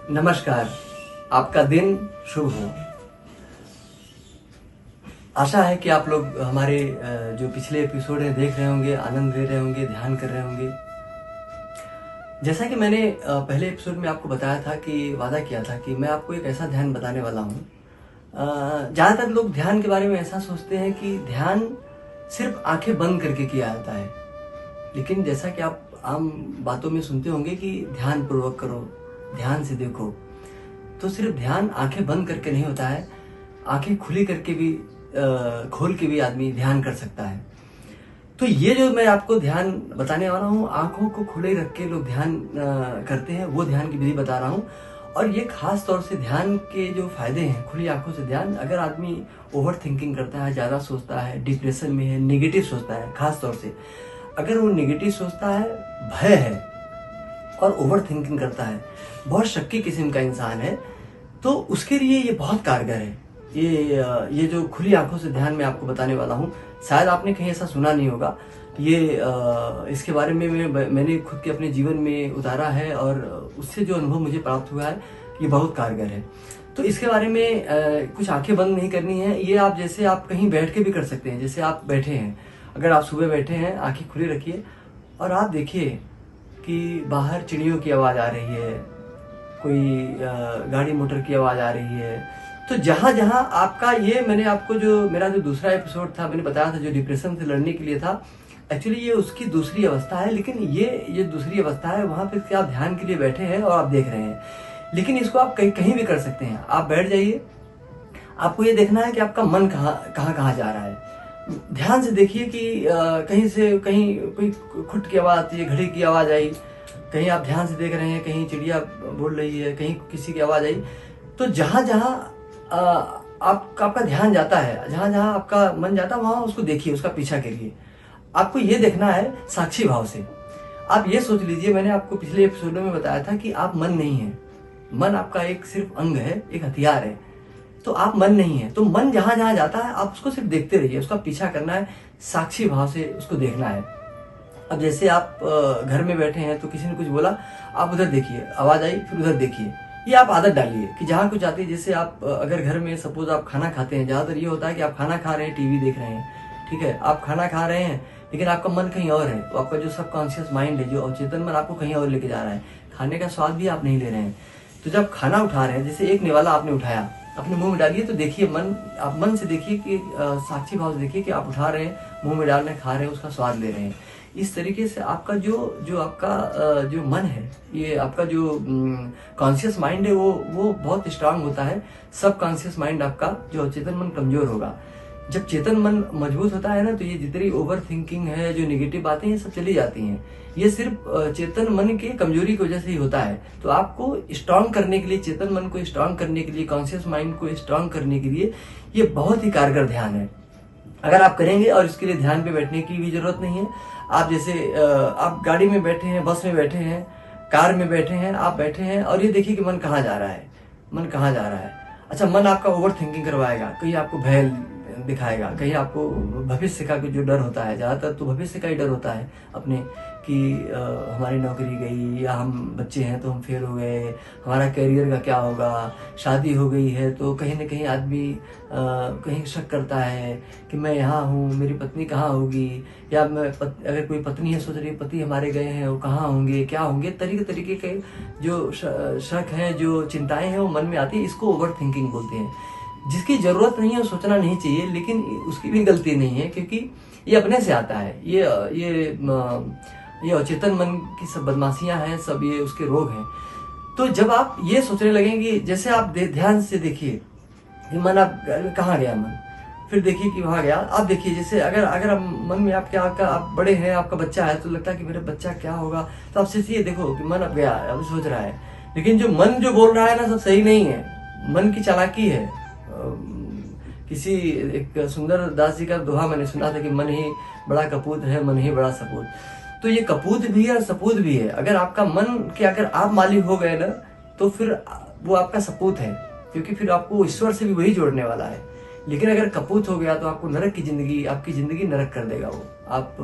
नमस्कार, आपका दिन शुभ हो। आशा है कि आप लोग हमारे जो पिछले एपिसोड है देख रहे होंगे, आनंद ले रहे होंगे, ध्यान कर रहे होंगे। जैसा कि मैंने पहले एपिसोड में आपको बताया था कि वादा किया था कि मैं आपको एक ऐसा ध्यान बताने वाला हूँ। ज़्यादातर लोग ध्यान के बारे में ऐसा सोचते हैं कि ध्यान सिर्फ आंखें बंद करके किया जाता है, लेकिन जैसा कि आप आम बातों में सुनते होंगे कि ध्यान पूर्वक करो, ध्यान से देखो, तो सिर्फ ध्यान आंखें बंद करके नहीं होता है, आंखें खुली करके भी खोल के भी आदमी ध्यान कर सकता है। तो ये जो मैं आपको ध्यान बताने वाला हूँ, आंखों को खुले रख के लोग ध्यान करते हैं, वो ध्यान की विधि बता रहा हूँ। और ये खास तौर से ध्यान के जो फायदे हैं, खुली आंखों से ध्यान, अगर आदमी ओवर थिंकिंग करता है, ज़्यादा सोचता है, डिप्रेशन में है, निगेटिव सोचता है, खास तौर से अगर वो निगेटिव सोचता है, भय है और ओवर थिंकिंग करता है, बहुत शक्की किस्म का इंसान है, तो उसके लिए ये बहुत कारगर है। ये जो खुली आंखों से ध्यान मैं आपको बताने वाला हूँ, शायद आपने कहीं ऐसा सुना नहीं होगा। ये इसके बारे में मैंने खुद के अपने जीवन में उतारा है और उससे जो अनुभव मुझे प्राप्त हुआ है, ये बहुत कारगर है। तो इसके बारे में कुछ आंखें बंद नहीं करनी है। ये आप जैसे आप कहीं बैठ के भी कर सकते हैं। जैसे आप बैठे हैं, अगर आप सुबह बैठे हैं, आंखें खुली रखिए और आप देखिए कि बाहर चिड़ियों की आवाज़ आ रही है, कोई गाड़ी मोटर की आवाज़ आ रही है। तो जहाँ जहाँ आपका मैंने आपको जो मेरा जो दूसरा एपिसोड था, मैंने बताया था जो डिप्रेशन से लड़ने के लिए था, एक्चुअली ये उसकी दूसरी अवस्था है। लेकिन ये दूसरी अवस्था है, वहाँ पे आप ध्यान के लिए बैठे हैं और आप देख रहे हैं। लेकिन इसको आप कहीं भी कर सकते हैं। आप बैठ जाइए, आपको ये देखना है कि आपका मन कहाँ जा रहा है। ध्यान से देखिए कि कहीं से कहीं कोई खुट की आवाज़ आती है, घड़ी की आवाज़ आई, कहीं आप ध्यान से देख रहे हैं, कहीं चिड़िया बोल रही है, कहीं किसी की आवाज़ आई। तो जहाँ जहाँ आपका ध्यान जाता है, जहाँ जहाँ आपका मन जाता है, वहाँ उसको देखिए, उसका पीछा करिए। आपको ये देखना है साक्षी भाव से। आप ये सोच लीजिए, मैंने आपको पिछले एपिसोडों में बताया था कि आप मन नहीं है। मन आपका एक सिर्फ अंग है, एक हथियार है। तो आप मन नहीं है। तो मन जहां जहां जाता है, आप उसको सिर्फ देखते रहिए, उसका पीछा करना है, साक्षी भाव से उसको देखना है। अब जैसे आप घर में बैठे हैं, तो किसी ने कुछ बोला, आप उधर देखिए, आवाज आई, फिर उधर देखिए। ये आप आदत डालिए कि जहां कुछ आती है, जैसे आप अगर घर में सपोज आप खाना खाते हैं, ज्यादातर ये होता है कि आप खाना खा रहे हैं, टीवी देख रहे हैं, ठीक है, आप खाना खा रहे हैं, लेकिन आपका मन कहीं और है। तो आपका जो सबकॉन्शियस माइंड है, जो अवचेतन मन, आपको कहीं और लेके जा रहा है। खाने का स्वाद भी आप नहीं ले रहे हैं। तो जब खाना उठा रहे हैं, जैसे एक निवाला आपने उठाया, अपने मुंह में डालिए, तो देखिए आप मन से देखिए कि साक्षी भाव से देखिए कि आप उठा रहे हैं, मुंह में डाल रहे हैं, खा रहे हैं, उसका स्वाद ले रहे हैं। इस तरीके से आपका जो आपका जो मन है, ये आपका जो कॉन्शियस माइंड है, वो बहुत स्ट्रांग होता है। सब कॉन्शियस माइंड आपका, जो चेतन मन कमजोर होगा। जब चेतन मन मजबूत होता है ना, तो ये जितनी ओवर थिंकिंग है, जो निगेटिव बातें, ये सब चली जाती हैं। ये सिर्फ चेतन मन के कमजोरी की वजह से ही होता है। तो आपको स्ट्रांग करने के लिए, चेतन मन को स्ट्रांग करने के लिए, कॉन्शियस माइंड को स्ट्रांग करने के लिए, ये बहुत ही कारगर ध्यान है। अगर आप करेंगे, और इसके लिए ध्यान पे बैठने की भी जरूरत नहीं है। आप जैसे आप गाड़ी में बैठे हैं, बस में बैठे हैं, कार में बैठे हैं, आप बैठे हैं और ये देखिए कि मन कहाँ जा रहा है, मन कहाँ जा रहा है। अच्छा, मन आपका ओवर थिंकिंग करवाएगा, कहीं आपको भय दिखाएगा, कहीं आपको भविष्य का जो डर होता है, ज्यादातर तो भविष्य का ही डर होता है अपने, कि हमारी नौकरी गई, या हम बच्चे हैं तो हम फेल हो गए, हमारा करियर का क्या होगा, शादी हो गई है तो कहीं ना कहीं आदमी कहीं शक करता है कि मैं यहाँ हूँ, मेरी पत्नी कहाँ होगी, या अगर कोई पत्नी है, सोच रही पति हमारे गए हैं, वो कहाँ होंगे, क्या होंगे, तरीके के जो शक हैं, जो चिंताएं हैं, वो मन में आती है। इसको ओवर थिंकिंग बोलते हैं, जिसकी जरूरत नहीं है, सोचना नहीं चाहिए, लेकिन उसकी भी गलती नहीं है, क्योंकि ये अपने से आता है। ये अचेतन मन की सब बदमाशियां हैं, सब ये उसके रोग हैं। तो जब आप ये सोचने लगेंगे, जैसे आप ध्यान से देखिए कि मन आप कहाँ गया, मन फिर देखिए कि वहां गया। आप देखिए, जैसे अगर आप मन में आप बड़े हैं, आपका बच्चा है, तो लगता है कि मेरा बच्चा क्या होगा, तो आप सोचिए, देखो कि मन अब गया, अब सोच रहा है। लेकिन जो मन जो बोल रहा है ना, सब सही नहीं है, मन की चालाकी है। किसी एक सुंदर दास जी का दोहा मैंने सुना था कि मन ही बड़ा कपूत है, मन ही बड़ा सपूत। तो ये कपूत भी है और सपूत भी है। अगर आपका मन के अगर आप मालिक हो गए ना, तो फिर वो आपका सपूत है, क्योंकि फिर आपको ईश्वर से भी वही जोड़ने वाला है। लेकिन अगर कपूत हो गया, तो आपको नरक की जिंदगी, आपकी जिंदगी नरक कर देगा वो। आप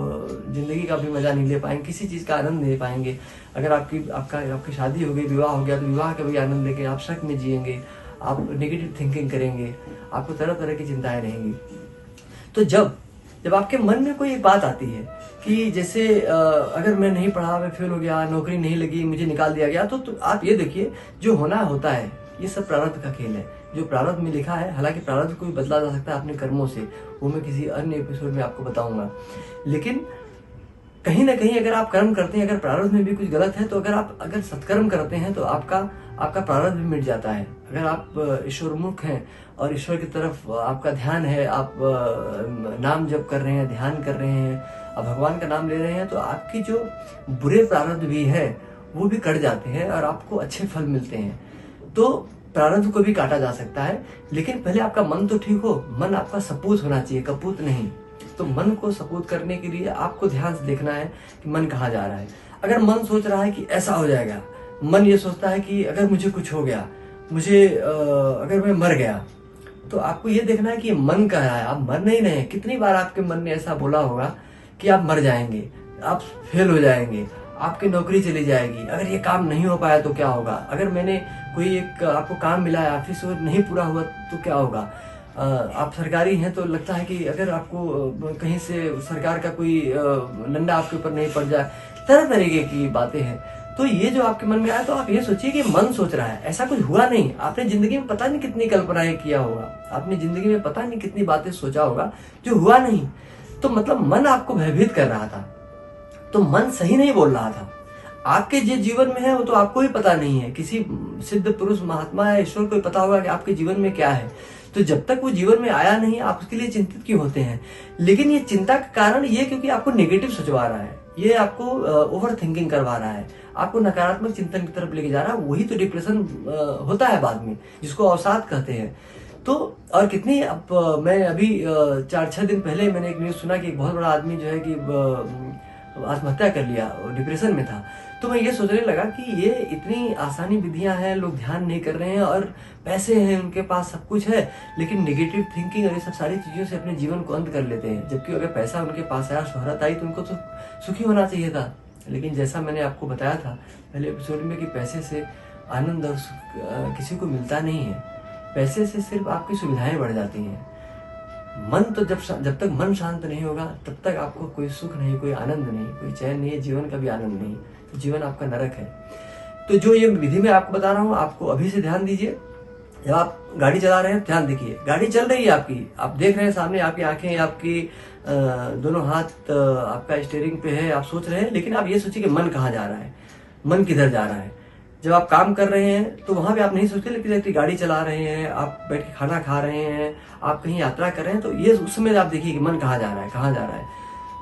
जिंदगी का भी मजा नहीं ले पाएंगे, किसी चीज का आनंद नहीं ले पाएंगे। अगर आपकी शादी हो गई, विवाह हो गया, तो विवाह का भी आनंद लेके आप शक में जिएंगे, आप नेगेटिव थिंकिंग करेंगे, आपको तरह तरह की चिंताएं रहेंगी। तो जब आपके मन में कोई एक बात आती है कि जैसे अगर मैं नहीं पढ़ा, मैं फेल हो गया, नौकरी नहीं लगी, मुझे निकाल दिया गया, तो आप ये देखिए, जो होना होता है, ये सब प्रारब्ध का खेल है। जो प्रारब्ध में लिखा है, हालांकि प्रारब्ध को भी बदला जा सकता है अपने कर्मों से, वो मैं किसी अन्य एपिसोड में आपको बताऊंगा। लेकिन कहीं ना कहीं अगर आप कर्म करते हैं, अगर प्रारब्ध में भी कुछ गलत है, तो अगर सत्कर्म करते हैं तो आपका प्रारब्ध भी मिट जाता है। अगर आप ईश्वरमुख हैं और ईश्वर की तरफ आपका ध्यान है, आप नाम जप कर रहे हैं, ध्यान कर रहे हैं, आप भगवान का नाम ले रहे हैं, तो आपकी जो बुरे प्रारब्ध भी है वो भी कट जाते हैं और आपको अच्छे फल मिलते हैं। तो प्रारब्ध को भी काटा जा सकता है, लेकिन पहले आपका मन तो ठीक हो। मन आपका सपूत होना चाहिए, कपूत नहीं। तो मन को सपूत करने के लिए आपको ध्यान से देखना है कि मन कहाँ जा रहा है। अगर मन सोच रहा है कि ऐसा हो जाएगा, मन ये सोचता है कि अगर मुझे कुछ हो गया, अगर मैं मर गया, तो आपको ये देखना है कि मन कह रहा है, आप मर नहीं रहे। कितनी बार आपके मन ने ऐसा बोला होगा कि आप मर जाएंगे, आप फेल हो जाएंगे, आपकी नौकरी चली जाएगी, अगर ये काम नहीं हो पाया तो क्या होगा, अगर मैंने कोई एक आपको काम मिला है, ऑफिस वो नहीं पूरा हुआ तो क्या होगा, आप सरकारी हैं तो लगता है कि अगर आपको कहीं से सरकार का कोई डंडा आपके ऊपर नहीं पड़ जाए, तरह तरीके की बातें हैं। तो ये जो आपके मन में आया, तो आप ये सोचिए कि मन सोच रहा है, ऐसा कुछ हुआ नहीं। आपने जिंदगी में पता नहीं कितनी कल्पनाएं किया होगा, आपने जिंदगी में पता नहीं कितनी बातें सोचा होगा जो हुआ नहीं। तो मतलब मन आपको भयभीत कर रहा था, तो मन सही नहीं बोल रहा था। आपके जो जीवन में है वो तो आपको ही पता नहीं है, किसी सिद्ध पुरुष, महात्मा या ईश्वर को पता होगा कि आपके जीवन में क्या है। तो जब तक वो जीवन में आया नहीं, आप उसके लिए चिंतित क्यों होते हैं? लेकिन ये चिंता का कारण ये क्योंकि आपको नेगेटिव सोचवा रहा है, ये आपको ओवर थिंकिंग करवा रहा है, आपको नकारात्मक चिंतन की तरफ लेके जा रहा है। वही तो डिप्रेशन होता है बाद में, जिसको अवसाद कहते हैं। तो और कितनी मैं अभी 4-6 दिन पहले मैंने एक न्यूज सुना कि एक बहुत बड़ा आदमी जो है कि आत्महत्या कर लिया, डिप्रेशन में था। तो मैं ये सोचने लगा कि ये इतनी आसानी विधियां हैं, लोग ध्यान नहीं कर रहे हैं और पैसे हैं उनके पास, सब कुछ है, लेकिन नेगेटिव थिंकिंग और ये सब सारी चीजों से अपने जीवन को अंत कर लेते हैं। जबकि अगर पैसा उनके पास आया, शोहरत आई, तो उनको तो सुखी होना चाहिए था। लेकिन जैसा मैंने आपको बताया था पहले एपिसोड में कि पैसे से आनंद और सुख किसी को मिलता नहीं है। पैसे से सिर्फ आपकी सुविधाएं बढ़ जाती हैं। मन तो जब तक मन शांत नहीं होगा, तब तक आपको कोई सुख नहीं, कोई आनंद नहीं, कोई चैन नहीं है, जीवन का भी आनंद नहीं। तो जीवन आपका नरक है। तो जो ये विधि मैं आपको बता रहा हूँ, आपको अभी से ध्यान दीजिए। जब आप गाड़ी चला रहे हैं, ध्यान देखिए, गाड़ी चल रही है आपकी, आप देख रहे हैं सामने, आपकी आंखें, आपकी दोनों हाथ आपका स्टीयरिंग पे है, आप सोच रहे हैं, लेकिन आप ये सोचिए कि मन कहाँ जा रहा है, मन किधर जा रहा है। जब आप काम कर रहे हैं तो वहां पे आप नहीं सोचते, लेकिन गाड़ी चला रहे हैं, आप बैठ के खाना खा रहे हैं, आप कहीं यात्रा कर रहे हैं, तो ये उस समय आप देखिए कि मन कहाँ जा रहा है, कहाँ जा रहा है।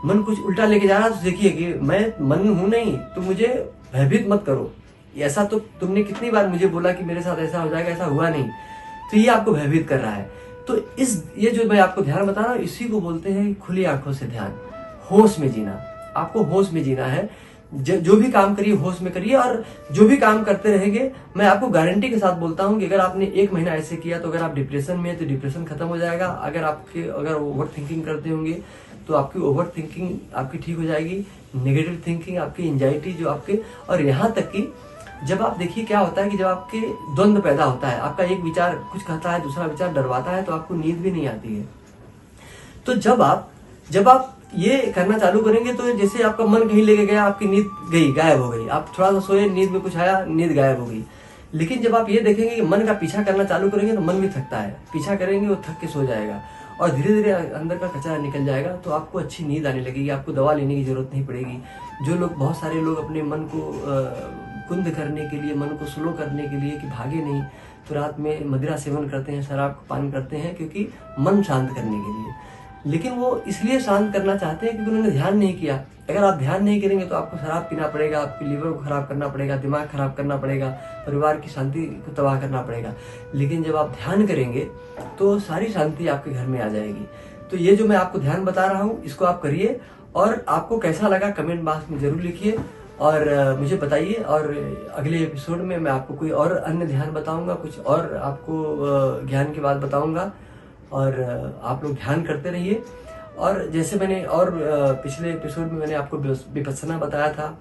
मन कुछ उल्टा लेके जा रहा है तो देखिए कि मैं मन हूं नहीं, तो मुझे भयभीत मत करो। ऐसा तो तुमने कितनी बार मुझे बोला कि मेरे साथ ऐसा हो जाएगा, ऐसा हुआ नहीं, तो ये आपको भयभीत कर रहा है। तो ये जो मैं आपको ध्यान बता रहा हूँ, इसी को बोलते हैं खुली आंखों से ध्यान, होश में जीना। आपको होश में जीना है। जो भी काम करिए होश में करिए, और जो भी काम करते रहेंगे, मैं आपको गारंटी के साथ बोलता हूं कि अगर आपने 1 महीना ऐसे किया, तो अगर आप डिप्रेशन में है तो डिप्रेशन खत्म हो जाएगा। अगर ओवर थिंकिंग करते होंगे तो आपकी ओवर थिंकिंग आपकी ठीक हो जाएगी, नेगेटिव थिंकिंग आपकी, एंजाइटी जो आपके, और यहाँ तक कि जब आप देखिए क्या होता है कि जब आपके द्वंद्व पैदा होता है, आपका एक विचार कुछ कहता है, दूसरा विचार डरवाता है, तो आपको नींद भी नहीं आती है। तो जब आप ये करना चालू करेंगे, तो जैसे आपका मन कहीं लेके गया, आपकी नींद गई, गायब हो गई, आप थोड़ा सा सोए, नींद में कुछ आया, नींद गायब हो गई। लेकिन जब आप ये देखेंगे कि मन का पीछा करना चालू करेंगे, तो मन भी थकता है, पीछा करेंगे वो थक के सो जाएगा, और धीरे धीरे अंदर का कचरा निकल जाएगा, तो आपको अच्छी नींद आने लगेगी, आपको दवा लेने की जरूरत नहीं पड़ेगी। बहुत सारे लोग अपने मन को कुंद करने के लिए, मन को स्लो करने के लिए कि भागे नहीं, तो रात में मदिरा सेवन करते हैं, शराब का पान करते हैं, क्योंकि मन शांत करने के लिए। लेकिन वो इसलिए शांत करना चाहते हैं क्योंकि उन्होंने ध्यान नहीं किया। अगर आप ध्यान नहीं करेंगे तो आपको शराब पीना पड़ेगा, आपके लीवर को खराब करना पड़ेगा, दिमाग खराब करना पड़ेगा, परिवार की शांति को तबाह करना पड़ेगा। लेकिन जब आप ध्यान करेंगे तो सारी शांति आपके घर में आ जाएगी। तो ये जो मैं आपको ध्यान बता रहा हूँ, इसको आप करिए, और आपको कैसा लगा कमेंट बॉक्स में जरूर लिखिए और मुझे बताइए। और अगले एपिसोड में मैं आपको कोई और अन्य ध्यान बताऊंगा, कुछ और आपको ज्ञान की बात बताऊंगा, और आप लोग ध्यान करते रहिए। और जैसे मैंने और पिछले एपिसोड में मैंने आपको विपस्सना बताया था,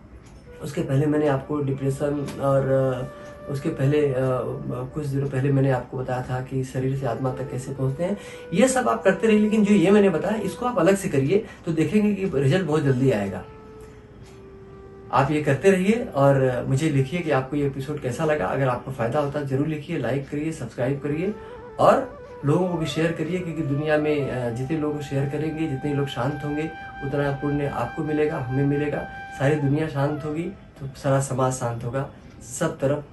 उसके पहले मैंने आपको डिप्रेशन और उसके पहले कुछ दिनों पहले मैंने आपको बताया था कि शरीर से आत्मा तक कैसे पहुंचते हैं। ये सब आप करते रहिए, लेकिन जो ये मैंने बताया इसको आप अलग से करिए, तो देखेंगे कि रिजल्ट बहुत जल्दी आएगा। आप ये करते रहिए और मुझे लिखिए कि आपको ये एपिसोड कैसा लगा। अगर आपको फायदा होता है जरूर लिखिए, लाइक करिए, सब्सक्राइब करिए और लोगों को भी शेयर करिए, क्योंकि दुनिया में जितने लोग शेयर करेंगे, जितने लोग शांत होंगे, उतना पुण्य आपको मिलेगा, हमें मिलेगा। सारी दुनिया शांत होगी तो सारा समाज शांत होगा, सब तरफ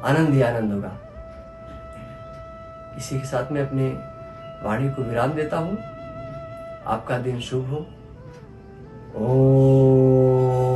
आनंद ही आनंद होगा। इसी के साथ मैं अपने वाणी को विराम देता हूँ। आपका दिन शुभ हो। ओम।